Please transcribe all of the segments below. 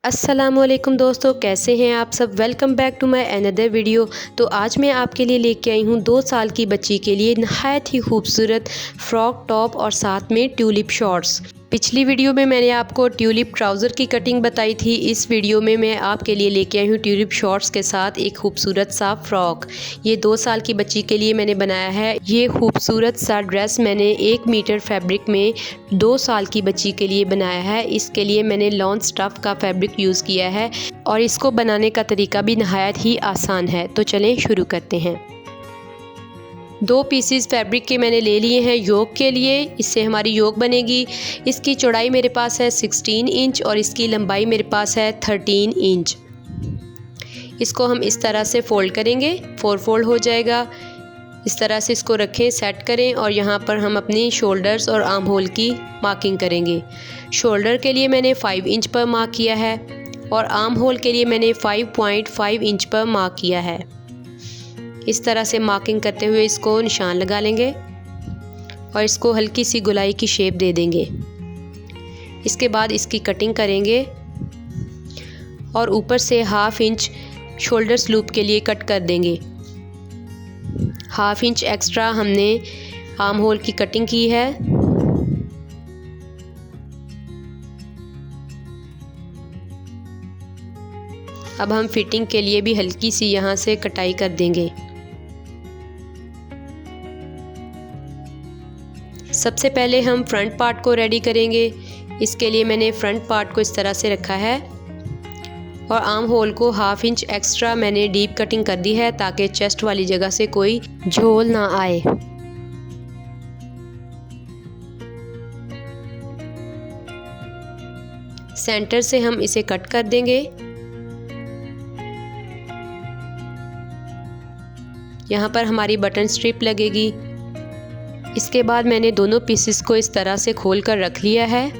अस्सलामुअलैकुम दोस्तों, कैसे हैं आप सब। Welcome back to my another video. तो आज मैं आपके लिए लेके आई हूँ 2 साल की बच्ची के लिए नहायत ही खूबसूरत फ्रॉक टॉप और साथ में ट्यूलिप शॉर्ट्स। पिछली वीडियो में मैंने आपको ट्यूलिप ट्राउज़र की कटिंग बताई थी। इस वीडियो में मैं आपके लिए लेके आई हूँ ट्यूलिप शॉर्ट्स के साथ एक खूबसूरत सा फ्रॉक। ये 2 साल की बच्ची के लिए मैंने बनाया है। ये खूबसूरत सा ड्रेस मैंने 1 मीटर फैब्रिक में 2 साल की बच्ची के लिए बनाया है। इसके लिए मैंने लॉन स्टफ़ का फैब्रिक यूज़ किया है और इसको बनाने का तरीका भी नहायत ही आसान है। तो चलें शुरू करते हैं। 2 पीसीस फैब्रिक के मैंने ले लिए हैं योक के लिए, इससे हमारी योक बनेगी। इसकी चौड़ाई मेरे पास है 16 इंच और इसकी लंबाई मेरे पास है 13 इंच। इसको हम इस तरह से फ़ोल्ड करेंगे, 4 फोल्ड हो जाएगा। इस तरह से इसको रखें, सेट करें और यहाँ पर हम अपनी शोल्डर्स और आर्म होल की मार्किंग करेंगे। शोल्डर के लिए मैंने 5 इंच पर मार्क किया है और आर्म होल के लिए मैंने 5.5 इंच पर मार्क किया है। इस तरह से मार्किंग करते हुए इसको निशान लगा लेंगे और इसको हल्की सी गोलाई की शेप दे देंगे। इसके बाद इसकी कटिंग करेंगे और ऊपर से 1/2 इंच शोल्डर स्लूप के लिए कट कर देंगे। 1/2 इंच एक्स्ट्रा हमने आर्म होल की कटिंग की है। अब हम फिटिंग के लिए भी हल्की सी यहाँ से कटाई कर देंगे। सबसे पहले हम फ्रंट पार्ट को रेडी करेंगे। इसके लिए मैंने फ्रंट पार्ट को इस तरह से रखा है और आर्म होल को 1/2 इंच एक्स्ट्रा मैंने डीप कटिंग कर दी है ताकि चेस्ट वाली जगह से कोई झोल ना आए। सेंटर से हम इसे कट कर देंगे। यहाँ पर हमारी बटन स्ट्रिप लगेगी। इसके बाद मैंने दोनों पीसेस को इस तरह से खोल कर रख लिया है।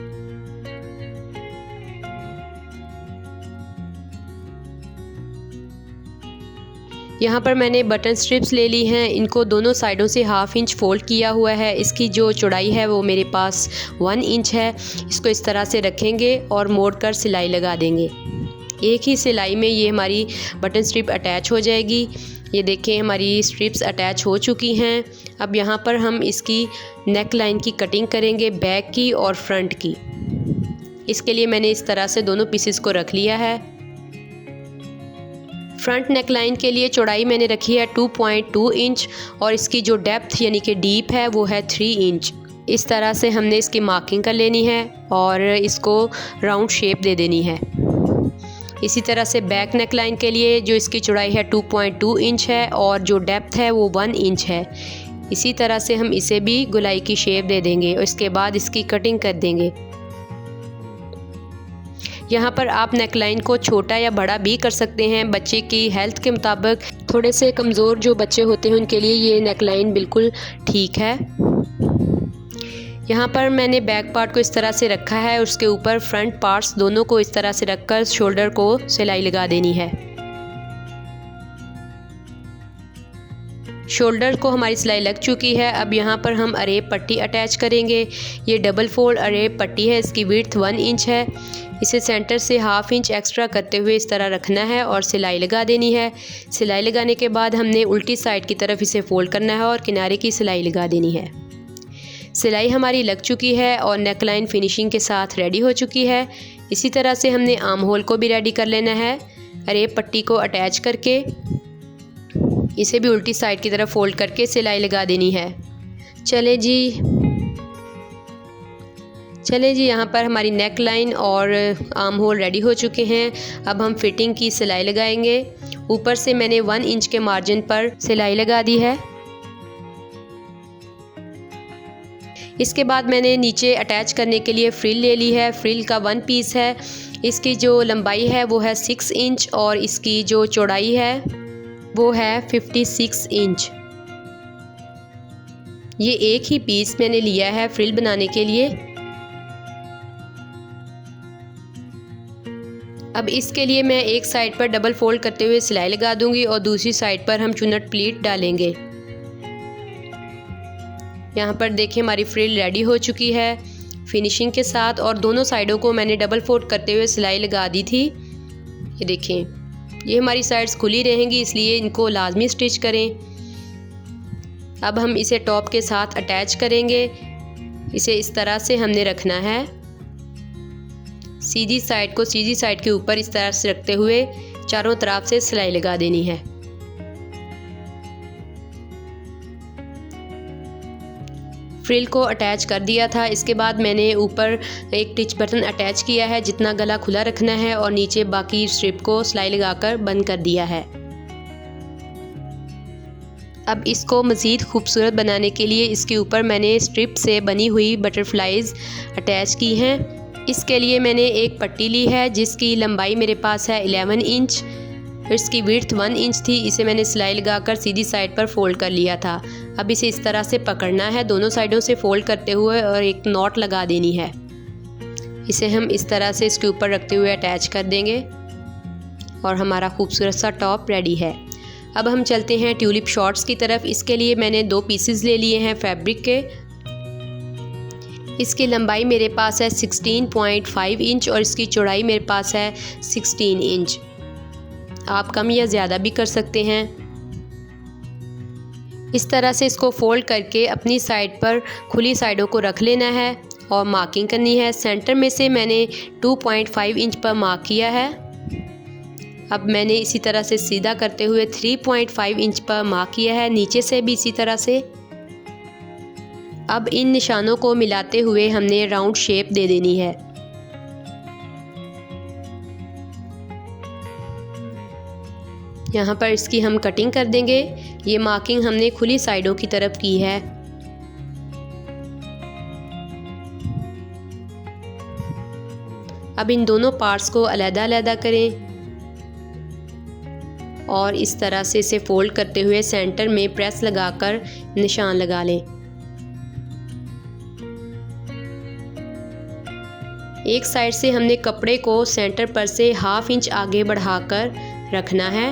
यहाँ पर मैंने बटन स्ट्रिप्स ले ली हैं। इनको दोनों साइडों से 1/2 इंच फोल्ड किया हुआ है। इसकी जो चौड़ाई है वो मेरे पास 1 इंच है। इसको इस तरह से रखेंगे और मोड़ कर सिलाई लगा देंगे। एक ही सिलाई में ये हमारी बटन स्ट्रिप अटैच हो जाएगी। ये देखें हमारी स्ट्रिप्स अटैच हो चुकी हैं। अब यहाँ पर हम इसकी नेक लाइन की कटिंग करेंगे, बैक की और फ्रंट की। इसके लिए मैंने इस तरह से दोनों पीसेस को रख लिया है। फ्रंट नेक लाइन के लिए चौड़ाई मैंने रखी है 2.2 इंच और इसकी जो डेप्थ यानी कि डीप है वो है 3 इंच। इस तरह से हमने इसकी मार्किंग कर लेनी है और इसको राउंड शेप दे देनी है। इसी तरह से बैक नेक लाइन के लिए जो इसकी चौड़ाई है 2.2 इंच है और जो डेप्थ है वो 1 इंच है। इसी तरह से हम इसे भी गोलाई की शेप दे देंगे और इसके बाद इसकी कटिंग कर देंगे। यहाँ पर आप नेक लाइन को छोटा या बड़ा भी कर सकते हैं, बच्चे की हेल्थ के मुताबिक। थोड़े से कमज़ोर जो बच्चे होते हैं उनके लिए ये नेक लाइन बिल्कुल ठीक है। यहाँ पर मैंने बैक पार्ट को इस तरह से रखा है, उसके ऊपर फ्रंट पार्ट्स दोनों को इस तरह से रखकर शोल्डर को सिलाई लगा देनी है। शोल्डर को हमारी सिलाई लग चुकी है। अब यहाँ पर हम अरेब पट्टी अटैच करेंगे। ये डबल फोल्ड अरेब पट्टी है, इसकी विड्थ 1 इंच है। इसे सेंटर से 1/2 इंच एक्स्ट्रा करते हुए इस तरह रखना है और सिलाई लगा देनी है। सिलाई लगाने के बाद हमने उल्टी साइड की तरफ इसे फोल्ड करना है और किनारे की सिलाई लगा देनी है। सिलाई हमारी लग चुकी है और नेक लाइन फिनिशिंग के साथ रेडी हो चुकी है। इसी तरह से हमने आर्म होल को भी रेडी कर लेना है। अरेब पट्टी को अटैच करके इसे भी उल्टी साइड की तरफ फोल्ड करके सिलाई लगा देनी है। चले जी यहाँ पर हमारी नेक लाइन और आर्म होल रेडी हो चुके हैं। अब हम फिटिंग की सिलाई लगाएंगे। ऊपर से मैंने 1 इंच के मार्जिन पर सिलाई लगा दी है। इसके बाद मैंने नीचे अटैच करने के लिए फ्रिल ले ली है। फ्रिल का 1 पीस है। इसकी जो लंबाई है वो है 6 इंच और इसकी जो चौड़ाई है वो है 56 इंच। ये एक ही पीस मैंने लिया है फ्रिल बनाने के लिए। अब इसके लिए मैं एक साइड पर डबल फोल्ड करते हुए सिलाई लगा दूंगी और दूसरी साइड पर हम चुन्नट प्लीट डालेंगे। यहाँ पर देखें हमारी फ्रिल रेडी हो चुकी है। फिनिशिंग के साथ। और दोनों साइडों को मैंने डबल फोल्ड करते हुए सिलाई लगा दी थी। ये देखें, ये हमारी साइड्स खुली रहेंगी, इसलिए इनको लाजमी स्टिच करें। अब हम इसे टॉप के साथ अटैच करेंगे। इसे इस तरह से हमने रखना है। सीधी साइड को सीधी साइड के ऊपर इस तरह से रखते हुए चारों तरफ से सिलाई लगा देनी है। फ्रिल को अटैच कर दिया था। इसके बाद मैंने ऊपर एक टिच बटन अटैच किया है, जितना गला खुला रखना है, और नीचे बाकी स्ट्रिप को सिलाई लगाकर बंद कर दिया है। अब इसको मज़ीद खूबसूरत बनाने के लिए इसके ऊपर मैंने स्ट्रिप से बनी हुई बटरफ्लाइज अटैच की हैं। इसके लिए मैंने एक पट्टी ली है जिसकी लंबाई मेरे पास है 11 इंच, इसकी विड्थ 1 इंच थी। इसे मैंने सिलाई लगाकर सीधी साइड पर फोल्ड कर लिया था। अब इसे इस तरह से पकड़ना है दोनों साइडों से फोल्ड करते हुए, और एक नॉट लगा देनी है। इसे हम इस तरह से इसके ऊपर रखते हुए अटैच कर देंगे और हमारा खूबसूरत सा टॉप रेडी है। अब हम चलते हैं ट्यूलिप शॉर्ट्स की तरफ। इसके लिए मैंने 2 पीसेस ले लिए हैं फैब्रिक के। इसकी लंबाई मेरे पास है 16.5 इंच और इसकी चौड़ाई मेरे पास है 16 इंच। आप कम या ज़्यादा भी कर सकते हैं। इस तरह से इसको फोल्ड करके अपनी साइड पर खुली साइडों को रख लेना है और मार्किंग करनी है। सेंटर में से मैंने 2.5 इंच पर मार्क किया है। अब मैंने इसी तरह से सीधा करते हुए 3.5 इंच पर मार्क किया है, नीचे से भी इसी तरह से। अब इन निशानों को मिलाते हुए हमने राउंड शेप दे देनी है। यहाँ पर इसकी हम कटिंग कर देंगे। ये मार्किंग हमने खुली साइडों की तरफ की है। अब इन दोनों पार्ट्स को अलग-अलग करें और इस तरह से इसे फोल्ड करते हुए सेंटर में प्रेस लगाकर निशान लगा लें। एक साइड से हमने कपड़े को सेंटर पर से 1/2 इंच आगे बढ़ाकर रखना है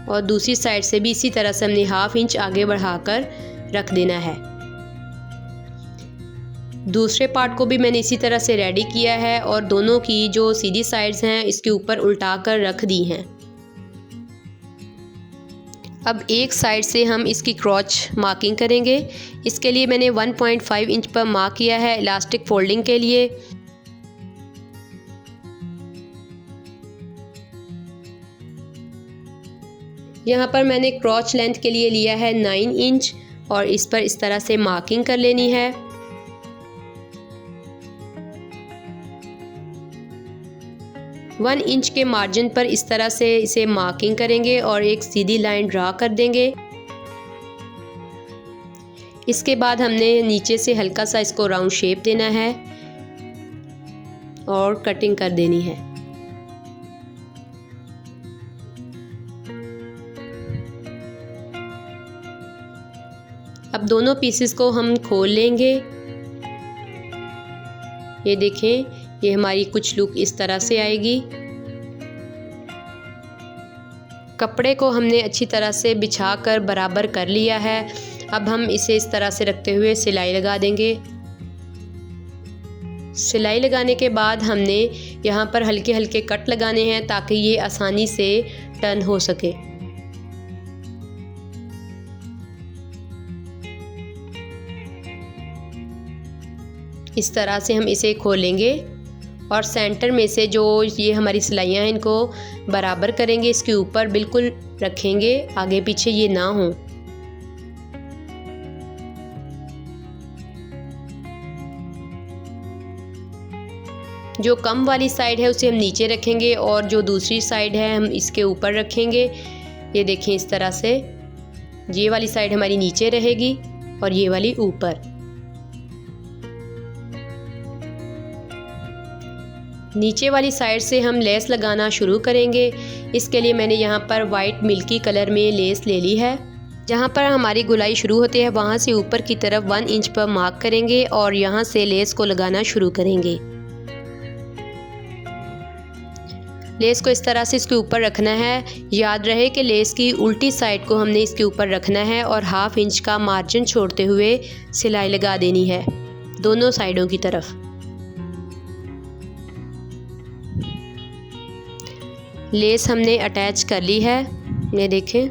और दूसरी साइड से भी इसी तरह से हमने 1/2 इंच आगे बढ़ाकर रख देना है। दूसरे पार्ट को भी मैंने इसी तरह से रेडी किया है और दोनों की जो सीधी साइड्स हैं इसके ऊपर उल्टा कर रख दी हैं। अब एक साइड से हम इसकी क्रॉच मार्किंग करेंगे। इसके लिए मैंने 1.5 इंच पर मार्क किया है इलास्टिक फोल्डिंग के लिए। यहाँ पर मैंने क्रॉच लेंथ के लिए लिया है 9 इंच और इस पर इस तरह से मार्किंग कर लेनी है। वन इंच के मार्जिन पर इस तरह से इसे मार्किंग करेंगे और एक सीधी लाइन ड्रा कर देंगे। इसके बाद हमने नीचे से हल्का सा इसको राउंड शेप देना है और कटिंग कर देनी है। अब दोनों पीसेस को हम खोल लेंगे। ये देखें, ये हमारी कुछ लुक इस तरह से आएगी। कपड़े को हमने अच्छी तरह से बिछाकर बराबर कर लिया है। अब हम इसे इस तरह से रखते हुए सिलाई लगा देंगे। सिलाई लगाने के बाद हमने यहाँ पर हल्के हल्के कट लगाने हैं ताकि ये आसानी से टर्न हो सके। इस तरह से हम इसे खोलेंगे और सेंटर में से जो ये हमारी सिलाइयाँ हैं इनको बराबर करेंगे, इसके ऊपर बिल्कुल रखेंगे, आगे पीछे ये ना हो। जो कम वाली साइड है उसे हम नीचे रखेंगे और जो दूसरी साइड है हम इसके ऊपर रखेंगे। ये देखें, इस तरह से ये वाली साइड हमारी नीचे रहेगी और ये वाली ऊपर। नीचे वाली साइड से हम लेस लगाना शुरू करेंगे। इसके लिए मैंने यहाँ पर वाइट मिल्की कलर में लेस ले ली है। जहाँ पर हमारी गुलाई शुरू होती है वहाँ से ऊपर की तरफ 1 इंच पर मार्क करेंगे और यहाँ से लेस को लगाना शुरू करेंगे। लेस को इस तरह से इसके ऊपर रखना है। याद रहे कि लेस की उल्टी साइड को हमने इसके ऊपर रखना है और 1/2 इंच का मार्जिन छोड़ते हुए सिलाई लगा देनी है। दोनों साइडों की तरफ। लेस हमने अटैच कर ली है, ये देखें।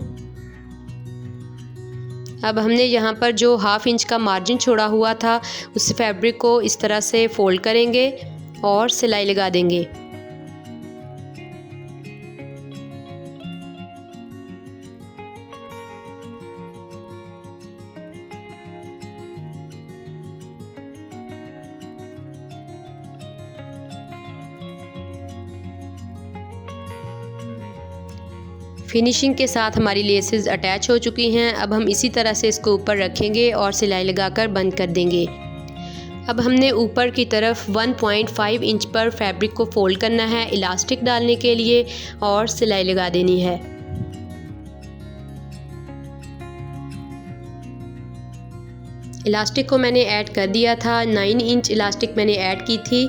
अब हमने यहाँ पर जो 1/2 इंच का मार्जिन छोड़ा हुआ था उस फैब्रिक को इस तरह से फोल्ड करेंगे और सिलाई लगा देंगे। फिनिशिंग के साथ हमारी लेसेस अटैच हो चुकी हैं। अब हम इसी तरह से इसको ऊपर रखेंगे और सिलाई लगाकर बंद कर देंगे। अब हमने ऊपर की तरफ 1.5 इंच पर फैब्रिक को फोल्ड करना है इलास्टिक डालने के लिए और सिलाई लगा देनी है। इलास्टिक को मैंने ऐड कर दिया था, 9 इंच इलास्टिक मैंने ऐड की थी।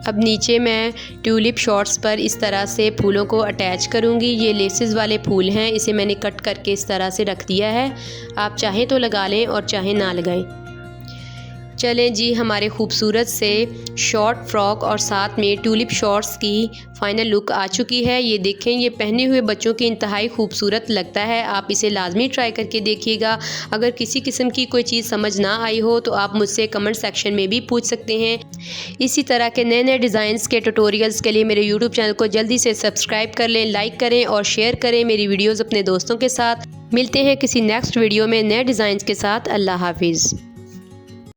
अब नीचे मैं ट्यूलिप शॉर्ट्स पर इस तरह से फूलों को अटैच करूँगी। ये लेसेस वाले फूल हैं, इसे मैंने कट करके इस तरह से रख दिया है। आप चाहें तो लगा लें और चाहें ना लगाएं। चलें जी, हमारे खूबसूरत से शॉर्ट फ्रॉक और साथ में ट्यूलिप शॉर्ट्स की फ़ाइनल लुक आ चुकी है। ये देखें, ये पहने हुए बच्चों के इंतहाई खूबसूरत लगता है। आप इसे लाजमी ट्राई करके देखिएगा। अगर किसी किस्म की कोई चीज़ समझ ना आई हो तो आप मुझसे कमेंट सेक्शन में भी पूछ सकते हैं। इसी तरह के नए नए डिज़ाइंस के ट्यूटोरियल्स के लिए मेरे यूट्यूब चैनल को जल्दी से सब्सक्राइब कर लें, लाइक करें और शेयर करें मेरी वीडियोज़ अपने दोस्तों के साथ। मिलते हैं किसी नेक्स्ट वीडियो में नए डिज़ाइंस के साथ। अल्लाह हाफिज़।